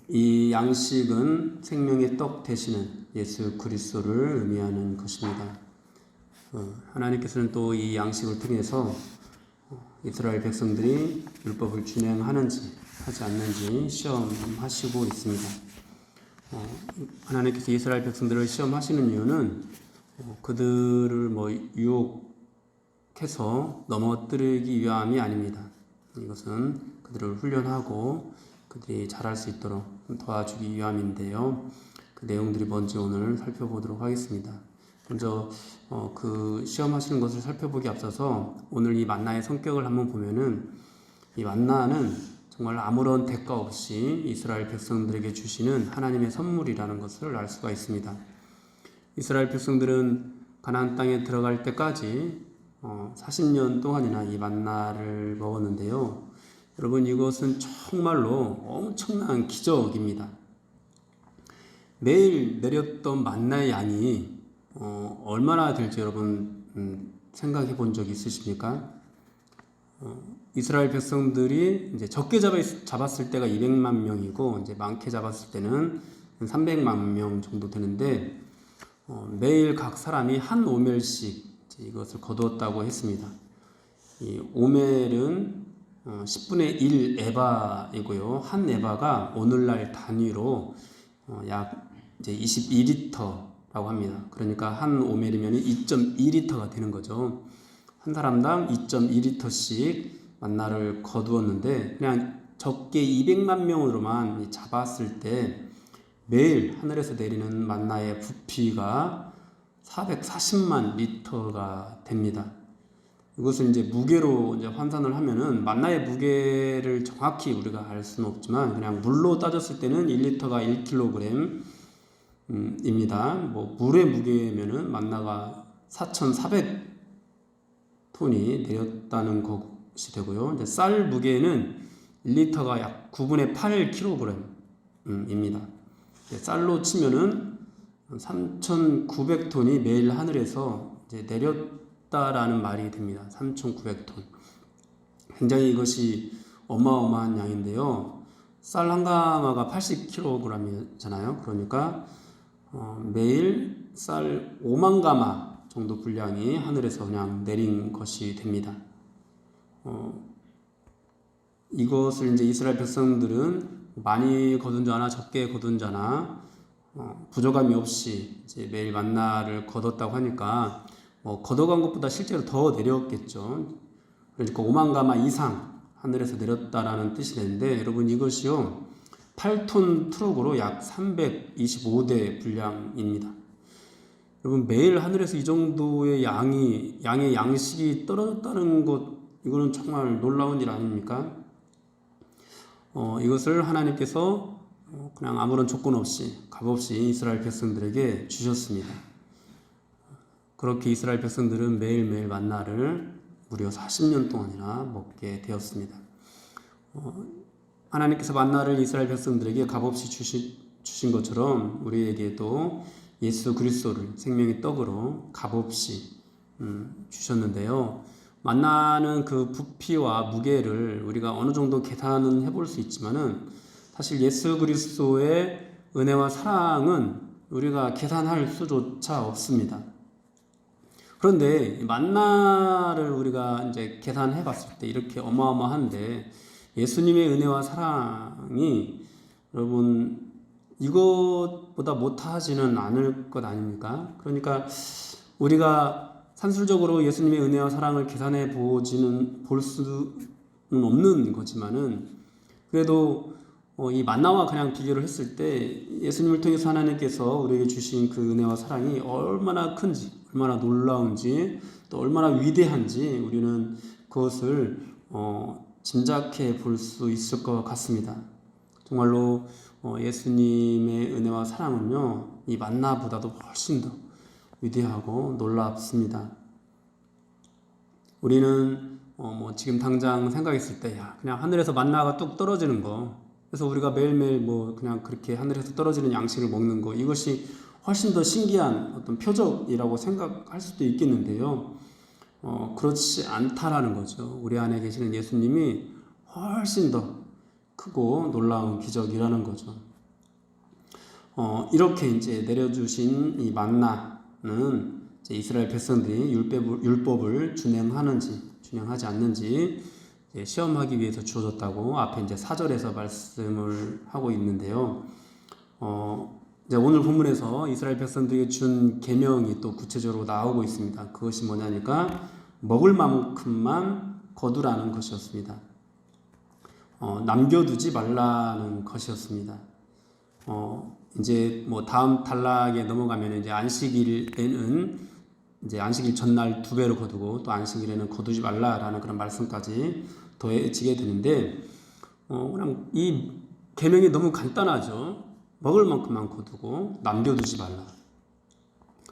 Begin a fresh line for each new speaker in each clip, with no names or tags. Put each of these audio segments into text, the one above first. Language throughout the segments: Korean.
이 양식은 생명의 떡 되시는 예수 그리스도를 의미하는 것입니다. 하나님께서는 또 이 양식을 통해서 이스라엘 백성들이 율법을 준행하는지 하지 않는지 시험하시고 있습니다. 하나님께서 이스라엘 백성들을 시험하시는 이유는 그들을 유혹해서 넘어뜨리기 위함이 아닙니다. 이것은 그들을 훈련하고 그들이 잘할 수 있도록 도와주기 위함인데요. 그 내용들이 뭔지 오늘 살펴보도록 하겠습니다. 먼저 그 시험하시는 것을 살펴보기 앞서서 오늘 이 만나의 성격을 한번 보면은 이 만나는 정말 아무런 대가 없이 이스라엘 백성들에게 주시는 하나님의 선물이라는 것을 알 수가 있습니다. 이스라엘 백성들은 가나안 땅에 들어갈 때까지 40년 동안이나 이 만나를 먹었는데요. 여러분, 이것은 정말로 엄청난 기적입니다. 매일 내렸던 만나의 양이 얼마나 될지 여러분 생각해 본 적 있으십니까? 이스라엘 백성들이 이제 적게 잡았을 때가 200만 명이고 이제 많게 잡았을 때는 300만 명 정도 되는데 매일 각 사람이 한 오멜씩 이것을 거두었다고 했습니다. 이 오멜은 10분의 1 에바이고요. 한 에바가 오늘날 단위로 약 이제 22리터라고 합니다. 그러니까 한 오멜이면 2.2리터가 되는 거죠. 한 사람당 2.2리터씩 만나를 거두었는데 그냥 적게 200만 명으로만 잡았을 때 매일 하늘에서 내리는 만나의 부피가 440만 리터가 됩니다. 이것을 이제 무게로 이제 환산을 하면은 만나의 무게를 정확히 우리가 알 수는 없지만 그냥 물로 따졌을 때는 1리터가 1kg 입니다. 물의 무게면은 만나가 4,400톤이 내렸다는 것이 되고요. 이제 쌀 무게는 1리터가 약 9분의 8kg 입니다. 쌀로 치면은 3,900톤이 매일 하늘에서 이제 내렸다라는 말이 됩니다. 3,900톤. 굉장히 이것이 어마어마한 양인데요. 쌀 한 가마가 80kg이잖아요. 그러니까 매일 쌀 5만 가마 정도 분량이 하늘에서 그냥 내린 것이 됩니다. 이것을 이제 이스라엘 백성들은 많이 거둔 자나 적게 거둔 자나 부족함이 없이 이제 매일 만나를 거뒀다고 하니까 걷어간 것보다 실제로 더 내렸겠죠. 그러니까 5만 가마 이상 하늘에서 내렸다라는 뜻이 되는데 여러분 이것이요 8톤 트럭으로 약 325대 분량입니다. 여러분 매일 하늘에서 이 정도의 양의 양식이 떨어졌다는 것 이거는 정말 놀라운 일 아닙니까? 이것을 하나님께서 그냥 아무런 조건 없이 값없이 이스라엘 백성들에게 주셨습니다. 그렇게 이스라엘 백성들은 매일매일 만나를 무려 40년 동안이나 먹게 되었습니다. 하나님께서 만나를 이스라엘 백성들에게 값없이 주신 것처럼 우리에게도 예수 그리스도를 생명의 떡으로 값없이 주셨는데요. 만나는 그 부피와 무게를 우리가 어느 정도 계산은 해볼 수 있지만은 사실 예수 그리스도의 은혜와 사랑은 우리가 계산할 수조차 없습니다. 그런데 만나를 우리가 이제 계산해 봤을 때 이렇게 어마어마한데 예수님의 은혜와 사랑이 여러분 이것보다 못하지는 않을 것 아닙니까? 그러니까 우리가 산술적으로 예수님의 은혜와 사랑을 계산해 볼 수는 없는 거지만은 그래도 이 만나와 그냥 비교를 했을 때 예수님을 통해서 하나님께서 우리에게 주신 그 은혜와 사랑이 얼마나 큰지 얼마나 놀라운지 또 얼마나 위대한지 우리는 그것을 짐작해 볼 수 있을 것 같습니다. 정말로 예수님의 은혜와 사랑은요 이 만나보다도 훨씬 더 위대하고 놀랍습니다. 우리는 지금 당장 생각했을 때 그냥 하늘에서 만나가 뚝 떨어지는 거 그래서 우리가 매일매일 그냥 그렇게 하늘에서 떨어지는 양식을 먹는 거 이것이 훨씬 더 신기한 어떤 표적이라고 생각할 수도 있겠는데요. 그렇지 않다라는 거죠. 우리 안에 계시는 예수님이 훨씬 더 크고 놀라운 기적이라는 거죠. 이렇게 이제 내려주신 이 만나는 이제 이스라엘 백성들이 율법을 준행하지 않는지 시험하기 위해서 주어졌다고 앞에 이제 4절에서 말씀을 하고 있는데요. 이제 오늘 본문에서 이스라엘 백성들에게 준 계명이 또 구체적으로 나오고 있습니다. 그것이 뭐냐니까 먹을 만큼만 거두라는 것이었습니다. 남겨두지 말라는 것이었습니다. 이제 뭐 다음 단락에 넘어가면 이제 안식일에는 이제 안식일 전날 2배로 거두고 또 안식일에는 거두지 말라라는 그런 말씀까지 더해지게 되는데 그냥 이 계명이 너무 간단하죠. 먹을 만큼만 거두고 남겨두지 말라.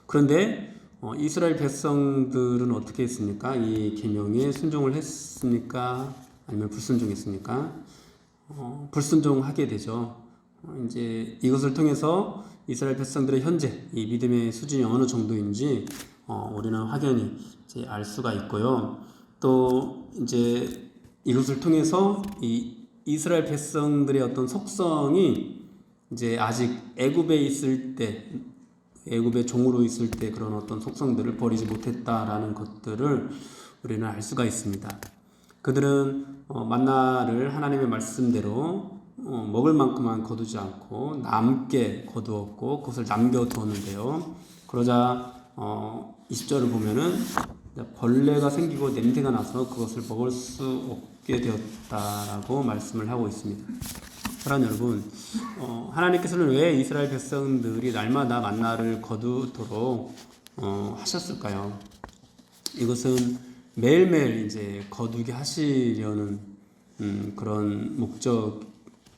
그런데 이스라엘 백성들은 어떻게 했습니까? 이 계명에 순종을 했습니까? 아니면 불순종했습니까? 불순종하게 되죠. 이제 이것을 통해서 이스라엘 백성들의 현재 이 믿음의 수준이 어느 정도인지 우리는 확연히 이제 알 수가 있고요. 또 이제 이것을 통해서 이 이스라엘 백성들의 어떤 속성이 이제 아직 애굽의 종으로 있을 때 그런 어떤 속성들을 버리지 못했다라는 것들을 우리는 알 수가 있습니다. 그들은 만나를 하나님의 말씀대로 먹을 만큼만 거두지 않고 남게 거두었고 그것을 남겨두었는데요. 그러자 20절을 보면은 벌레가 생기고 냄새가 나서 그것을 먹을 수 없게 되었다라고 말씀을 하고 있습니다. 사랑하는 여러분, 하나님께서는 왜 이스라엘 백성들이 날마다 만나를 거두도록 하셨을까요? 이것은 매일매일 이제 거두게 하시려는 그런 목적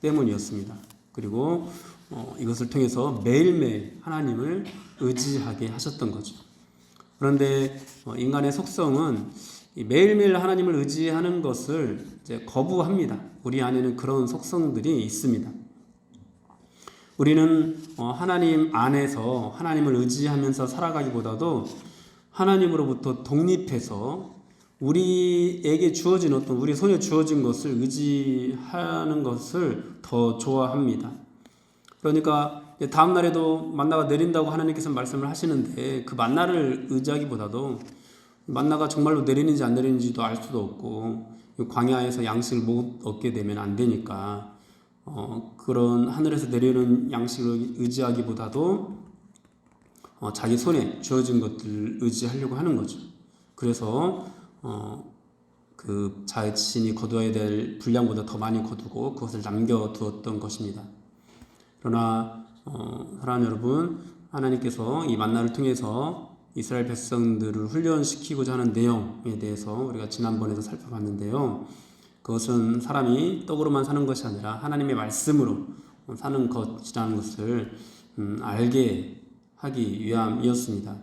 때문이었습니다. 그리고 이것을 통해서 매일매일 하나님을 의지하게 하셨던 거죠. 그런데 인간의 속성은 매일매일 하나님을 의지하는 것을 이제 거부합니다. 우리 안에는 그런 속성들이 있습니다. 우리는 하나님 안에서 하나님을 의지하면서 살아가기보다도 하나님으로부터 독립해서 우리에게 주어진 우리 손에 주어진 것을 의지하는 것을 더 좋아합니다. 그러니까 다음 날에도 만나가 내린다고 하나님께서 말씀을 하시는데 그 만나를 의지하기보다도 만나가 정말로 내리는지 안 내리는지도 알 수도 없고 광야에서 양식을 못 얻게 되면 안 되니까 그런 하늘에서 내리는 양식을 의지하기보다도 자기 손에 주어진 것들을 의지하려고 하는 거죠. 그래서 그 자신이 거두어야 될 분량보다 더 많이 거두고 그것을 남겨두었던 것입니다. 그러나 사랑하는 여러분, 하나님께서 이 만나를 통해서 이스라엘 백성들을 훈련시키고자 하는 내용에 대해서 우리가 지난번에도 살펴봤는데요. 그것은 사람이 떡으로만 사는 것이 아니라 하나님의 말씀으로 사는 것이라는 것을 알게 하기 위함이었습니다.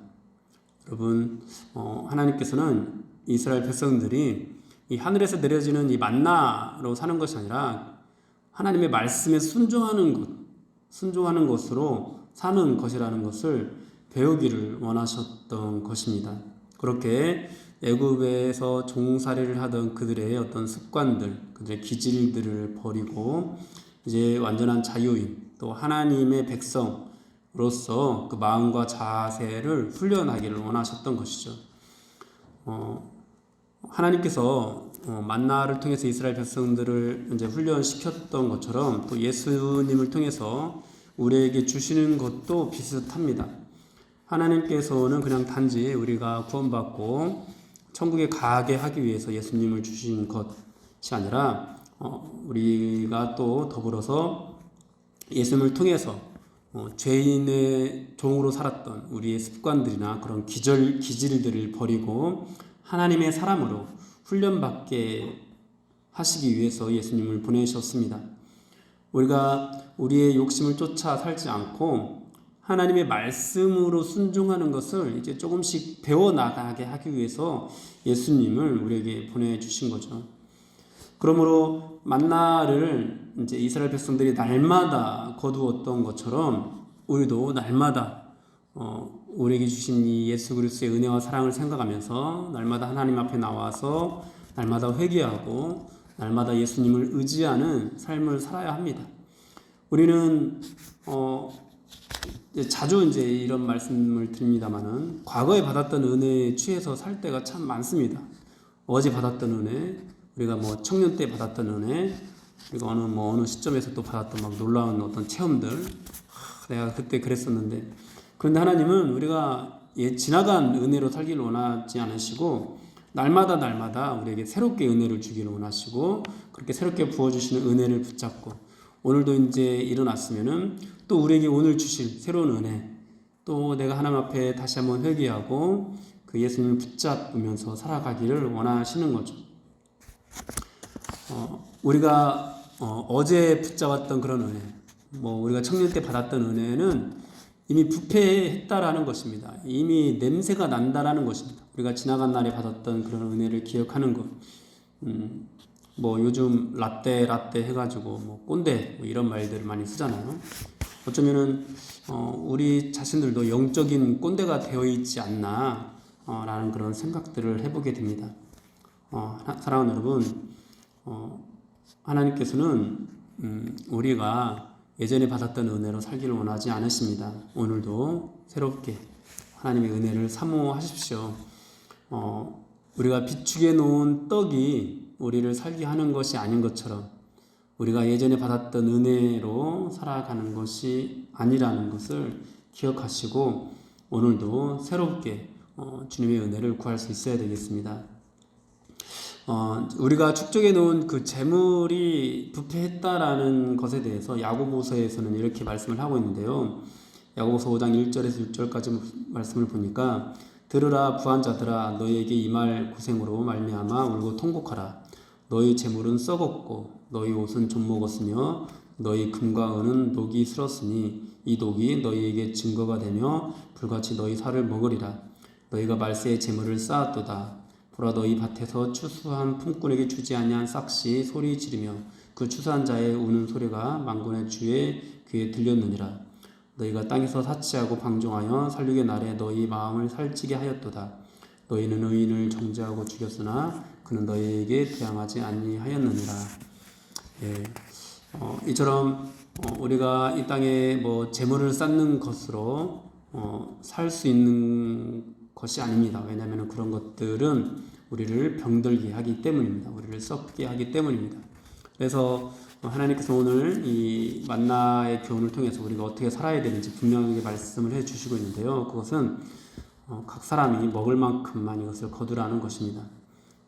여러분, 하나님께서는 이스라엘 백성들이 이 하늘에서 내려지는 이 만나로 사는 것이 아니라 하나님의 말씀에 순종하는 것으로 사는 것이라는 것을 배우기를 원하셨던 것입니다. 그렇게 애굽에서 종살이를 하던 그들의 어떤 습관들, 그들의 기질들을 버리고 이제 완전한 자유인 또 하나님의 백성으로서 그 마음과 자세를 훈련하기를 원하셨던 것이죠. 하나님께서 만나를 통해서 이스라엘 백성들을 이제 훈련시켰던 것처럼 또 예수님을 통해서 우리에게 주시는 것도 비슷합니다. 하나님께서는 그냥 단지 우리가 구원받고 천국에 가게 하기 위해서 예수님을 주신 것이 아니라 우리가 또 더불어서 예수님을 통해서 죄인의 종으로 살았던 우리의 습관들이나 그런 기질들을 버리고 하나님의 사람으로 훈련받게 하시기 위해서 예수님을 보내셨습니다. 우리가 우리의 욕심을 쫓아 살지 않고 하나님의 말씀으로 순종하는 것을 이제 조금씩 배워나가게 하기 위해서 예수님을 우리에게 보내주신 거죠. 그러므로 만나를 이제 이스라엘 백성들이 날마다 거두었던 것처럼 우리도 날마다 우리에게 주신 이 예수 그리스도의 은혜와 사랑을 생각하면서 날마다 하나님 앞에 나와서 날마다 회개하고 날마다 예수님을 의지하는 삶을 살아야 합니다. 우리는 자주 이제 이런 말씀을 드립니다만은 과거에 받았던 은혜에 취해서 살 때가 참 많습니다. 어제 받았던 은혜, 우리가 뭐 청년 때 받았던 은혜, 그리고 어느 시점에서 또 받았던 막 놀라운 어떤 체험들, 내가 그때 그랬었는데, 그런데 하나님은 우리가 지나간 은혜로 살기를 원하지 않으시고 날마다 우리에게 새롭게 은혜를 주기를 원하시고, 그렇게 새롭게 부어주시는 은혜를 붙잡고 오늘도 이제 일어났으면은 또 우리에게 오늘 주실 새로운 은혜, 또 내가 하나님 앞에 다시 한번 회개하고 그 예수님을 붙잡으면서 살아가기를 원하시는 거죠. 우리가 어제 붙잡았던 그런 은혜, 우리가 청년 때 받았던 은혜는 이미 부패했다라는 것입니다. 이미 냄새가 난다라는 것입니다. 우리가 지나간 날에 받았던 그런 은혜를 기억하는 것. 요즘 라떼 해가지고 꼰대 이런 말들을 많이 쓰잖아요. 어쩌면은 우리 자신들도 영적인 꼰대가 되어 있지 않나 라는 그런 생각들을 해보게 됩니다. 사랑하는 여러분, 하나님께서는 우리가 예전에 받았던 은혜로 살기를 원하지 않으십니다. 오늘도 새롭게 하나님의 은혜를 사모하십시오. 우리가 비축해 놓은 떡이 우리를 살게 하는 것이 아닌 것처럼 우리가 예전에 받았던 은혜로 살아가는 것이 아니라는 것을 기억하시고 오늘도 새롭게 주님의 은혜를 구할 수 있어야 되겠습니다. 우리가 축적해 놓은 그 재물이 부패했다라는 것에 대해서 야고보서에서는 이렇게 말씀을 하고 있는데요. 야고보서 5장 1절에서 6절까지 말씀을 보니까 들으라 부한 자들아 너희에게 이 말 고생으로 말미암아 울고 통곡하라. 너희 재물은 썩었고 너희 옷은 좀 먹었으며 너희 금과 은은 녹이 슬었으니 이 녹이 너희에게 증거가 되며 불같이 너희 살을 먹으리라. 너희가 말세의 재물을 쌓았도다. 보라 너희 밭에서 추수한 품꾼에게 주지 아니한 싹시 소리 지르며 그 추수한 자의 우는 소리가 만군의 주의 귀에 들렸느니라. 너희가 땅에서 사치하고 방종하여 살육의 날에 너희 마음을 살찌게 하였도다. 너희는 의인을 정죄하고 죽였으나 그는 너희에게 대항하지 아니하였느니라. 이처럼 우리가 이 땅에 재물을 쌓는 것으로 살 수 있는 것이 아닙니다. 왜냐하면 그런 것들은 우리를 병들게 하기 때문입니다. 우리를 썩게 하기 때문입니다. 그래서 하나님께서 오늘 이 만나의 교훈을 통해서 우리가 어떻게 살아야 되는지 분명하게 말씀을 해주시고 있는데요. 그것은 각 사람이 먹을 만큼만 이것을 거두라는 것입니다.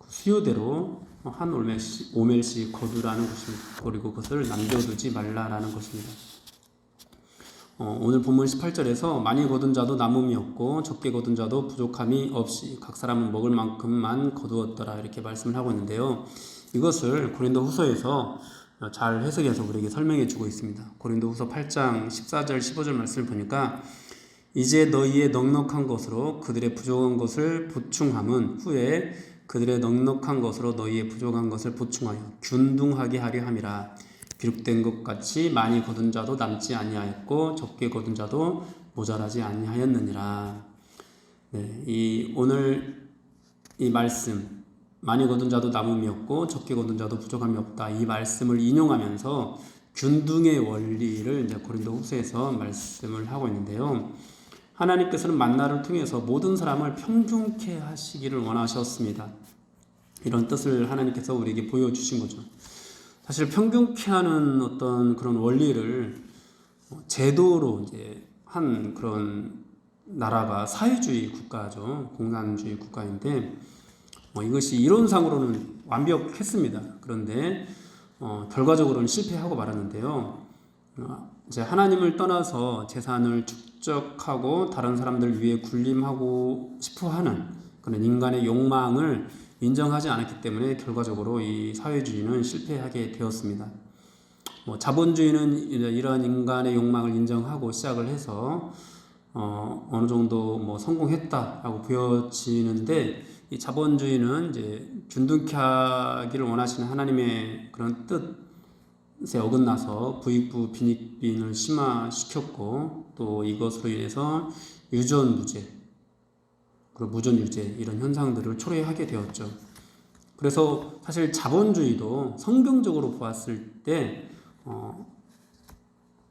수요대로 한 오멜씩 거두라는 것입니다. 그리고 그것을 남겨두지 말라라는 것입니다. 오늘 본문 18절에서 많이 거둔 자도 남음이 없고 적게 거둔 자도 부족함이 없이 각 사람은 먹을 만큼만 거두었더라 이렇게 말씀을 하고 있는데요. 이것을 고린도후서에서 잘 해석해서 우리에게 설명해 주고 있습니다. 고린도후서 8장 14절 15절 말씀을 보니까 이제 너희의 넉넉한 것으로 그들의 부족한 것을 보충함은 후에 그들의 넉넉한 것으로 너희의 부족한 것을 보충하여 균등하게 하려 함이라. 기록된 것 같이 많이 거둔 자도 남지 아니하였고 적게 거둔 자도 모자라지 아니하였느니라. 오늘 이 말씀 많이 거둔 자도 남음이 없고 적게 거둔 자도 부족함이 없다. 이 말씀을 인용하면서 균등의 원리를 이제 고린도후서에서 말씀을 하고 있는데요. 하나님께서는 만나를 통해서 모든 사람을 평등케 하시기를 원하셨습니다. 이런 뜻을 하나님께서 우리에게 보여주신 거죠. 사실 평균케 하는 어떤 그런 원리를 제도로 이제 한 그런 나라가 사회주의 국가죠. 공산주의 국가인데 이것이 이론상으로는 완벽했습니다. 그런데 결과적으로는 실패하고 말았는데요. 이제 하나님을 떠나서 재산을 축적하고 다른 사람들 위해 군림하고 싶어하는 그런 인간의 욕망을 인정하지 않았기 때문에 결과적으로 이 사회주의는 실패하게 되었습니다. 자본주의는 이러한 인간의 욕망을 인정하고 시작을 해서 어느 정도 성공했다라고 보여지는데 이 자본주의는 이제 균등케 하기를 원하시는 하나님의 그런 뜻에 어긋나서 부익부 빈익빈을 심화시켰고 또 이것으로 인해서 유전무죄 그리고 무전유죄 이런 현상들을 초래하게 되었죠. 그래서 사실 자본주의도 성경적으로 보았을 때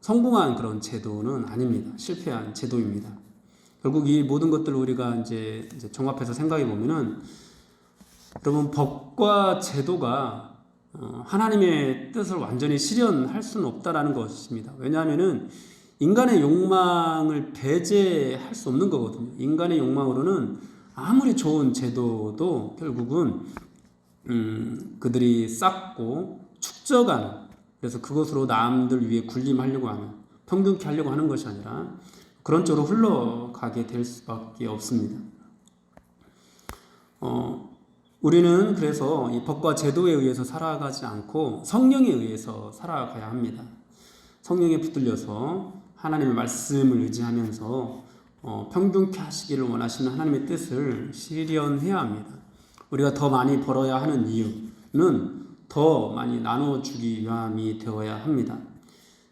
성공한 그런 제도는 아닙니다. 실패한 제도입니다. 결국 이 모든 것들을 우리가 이제 종합해서 생각해 보면은, 여러분, 법과 제도가 하나님의 뜻을 완전히 실현할 수는 없다라는 것입니다. 왜냐하면은 인간의 욕망을 배제할 수 없는 거거든요. 인간의 욕망으로는 아무리 좋은 제도도 결국은 그들이 쌓고 축적하는, 그래서 그것으로 남들 위해 군림하려고 하는, 평균케 하려고 하는 것이 아니라 그런 쪽으로 흘러가게 될 수밖에 없습니다. 우리는 그래서 이 법과 제도에 의해서 살아가지 않고 성령에 의해서 살아가야 합니다. 성령에 붙들려서 하나님의 말씀을 의지하면서 평균케 하시기를 원하시는 하나님의 뜻을 실현해야 합니다. 우리가 더 많이 벌어야 하는 이유는 더 많이 나눠주기 위함이 되어야 합니다.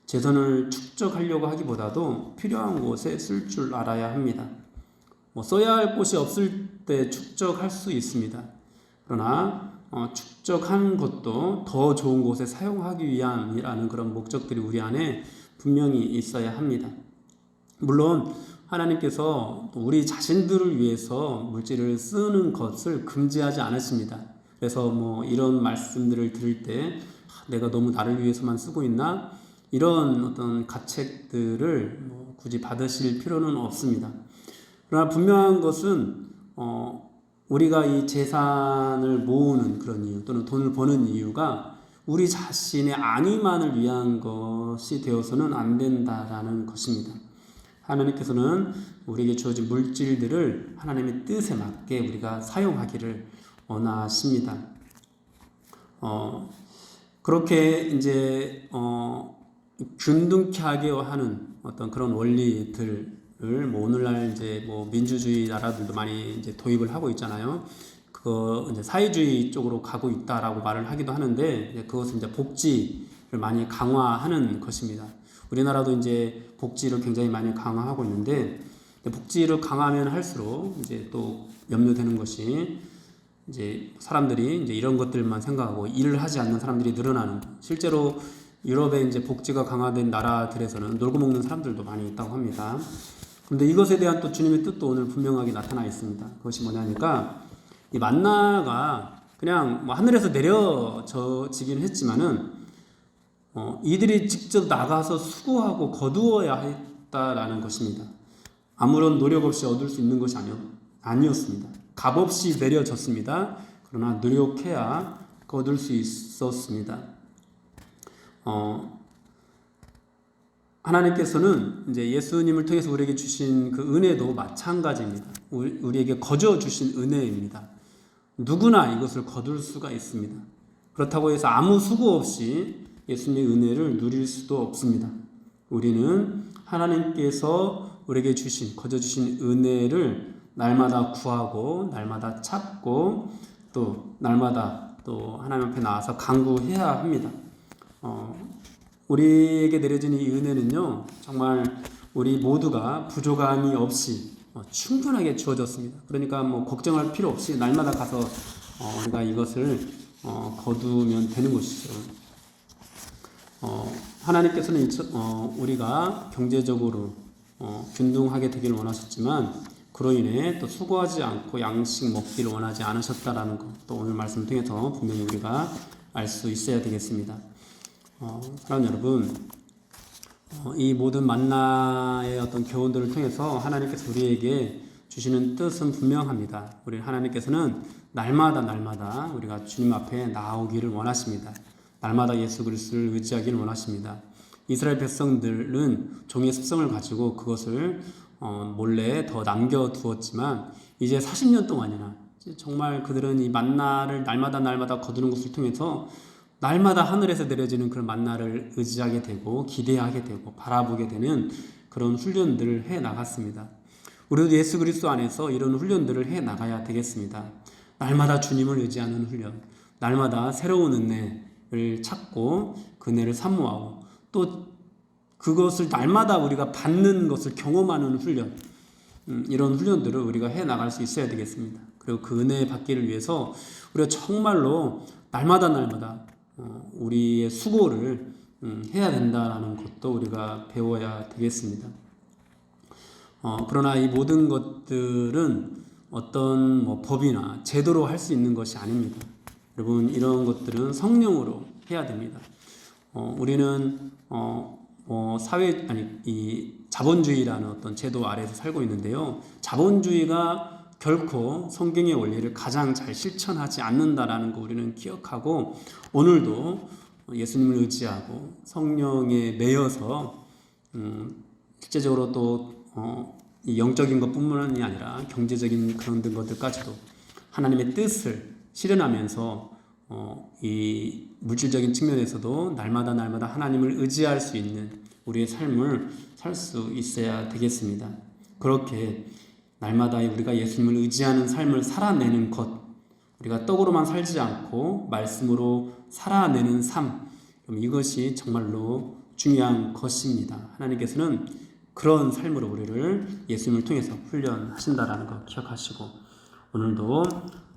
재산을 축적하려고 하기보다도 필요한 곳에 쓸 줄 알아야 합니다. 써야 할 곳이 없을 때 축적할 수 있습니다. 그러나 축적한 것도 더 좋은 곳에 사용하기 위함이라는 그런 목적들이 우리 안에 분명히 있어야 합니다. 물론 하나님께서 우리 자신들을 위해서 물질을 쓰는 것을 금지하지 않으십니다. 그래서 이런 말씀들을 들을 때 내가 너무 나를 위해서만 쓰고 있나? 이런 어떤 가책들을 굳이 받으실 필요는 없습니다. 그러나 분명한 것은 우리가 이 재산을 모으는 그런 이유, 또는 돈을 버는 이유가 우리 자신의 안위만을 위한 것이 되어서는 안 된다라는 것입니다. 하나님께서는 우리에게 주어진 물질들을 하나님의 뜻에 맞게 우리가 사용하기를 원하십니다. 그렇게 이제 균등케 하게 하는 어떤 그런 원리들을 오늘날 이제 민주주의 나라들도 많이 이제 도입을 하고 있잖아요. 그거 이제 사회주의 쪽으로 가고 있다라고 말을 하기도 하는데, 그것은 이제 복지를 많이 강화하는 것입니다. 우리나라도 이제 복지를 굉장히 많이 강화하고 있는데, 복지를 강화하면 할수록 이제 또 염려되는 것이, 이제 사람들이 이제 이런 것들만 생각하고 일을 하지 않는 사람들이 늘어나는. 실제로 유럽에 이제 복지가 강화된 나라들에서는 놀고 먹는 사람들도 많이 있다고 합니다. 그런데 이것에 대한 또 주님의 뜻도 오늘 분명하게 나타나 있습니다. 그것이 뭐냐니까, 이 만나가 그냥 하늘에서 내려지긴 했지만은 이들이 직접 나가서 수고하고 거두어야 했다라는 것입니다. 아무런 노력 없이 얻을 수 있는 것이 아니었습니다. 값없이 내려졌습니다. 그러나 노력해야 거둘 수 있었습니다. 하나님께서는 이제 예수님을 통해서 우리에게 주신 그 은혜도 마찬가지입니다. 우리에게 거저 주신 은혜입니다. 누구나 이것을 거둘 수가 있습니다. 그렇다고 해서 아무 수고 없이 예수님의 은혜를 누릴 수도 없습니다. 우리는 하나님께서 우리에게 거저 주신 은혜를 날마다 구하고, 날마다 찾고, 또 날마다 또 하나님 앞에 나와서 간구해야 합니다. 우리에게 내려진 이 은혜는요, 정말 우리 모두가 부족함이 없이 충분하게 주어졌습니다. 그러니까 걱정할 필요 없이 날마다 가서 우리가 이것을 거두면 되는 것이죠. 하나님께서는 우리가 경제적으로 균등하게 되기를 원하셨지만, 그로 인해 또 수고하지 않고 양식 먹기를 원하지 않으셨다라는 것, 또 오늘 말씀을 통해서 분명히 우리가 알 수 있어야 되겠습니다. 사랑하는 여러분, 이 모든 만나의 어떤 교훈들을 통해서 하나님께서 우리에게 주시는 뜻은 분명합니다. 우리 하나님께서는 날마다 우리가 주님 앞에 나오기를 원하십니다. 날마다 예수 그리스도를 의지하기를 원하십니다. 이스라엘 백성들은 종의 습성을 가지고 그것을 몰래 더 남겨두었지만, 이제 40년 동안이나 정말 그들은 이 만나를 날마다 거두는 것을 통해서 날마다 하늘에서 내려지는 그런 만나를 의지하게 되고, 기대하게 되고, 바라보게 되는 그런 훈련들을 해 나갔습니다. 우리도 예수 그리스도 안에서 이런 훈련들을 해 나가야 되겠습니다. 날마다 주님을 의지하는 훈련, 날마다 새로운 은혜를 찾고 그 은혜를 사모하고, 또 그것을 날마다 우리가 받는 것을 경험하는 훈련, 이런 훈련들을 우리가 해 나갈 수 있어야 되겠습니다. 그리고 그 은혜 받기를 위해서 우리가 정말로 날마다 우리의 수고를 해야 된다라는 것도 우리가 배워야 되겠습니다. 그러나 이 모든 것들은 어떤 법이나 제도로 할 수 있는 것이 아닙니다. 여러분, 이런 것들은 성령으로 해야 됩니다. 우리는 이 자본주의라는 어떤 제도 아래에서 살고 있는데요. 자본주의가 결코 성경의 원리를 가장 잘 실천하지 않는다라는 거 우리는 기억하고, 오늘도 예수님을 의지하고 성령에 매여서 실제적으로 또 이 영적인 것뿐만이 아니라 경제적인 그런 것들까지도 하나님의 뜻을 실현하면서 이 물질적인 측면에서도 날마다 하나님을 의지할 수 있는 우리의 삶을 살 수 있어야 되겠습니다. 그렇게 날마다 우리가 예수님을 의지하는 삶을 살아내는 것, 우리가 떡으로만 살지 않고 말씀으로 살아내는 삶, 이것이 정말로 중요한 것입니다. 하나님께서는 그런 삶으로 우리를 예수님을 통해서 훈련하신다라는 거 기억하시고, 오늘도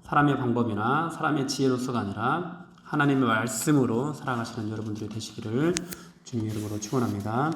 사람의 방법이나 사람의 지혜로서가 아니라 하나님의 말씀으로 살아가시는 여러분들이 되시기를 주님의 이름으로 축원합니다.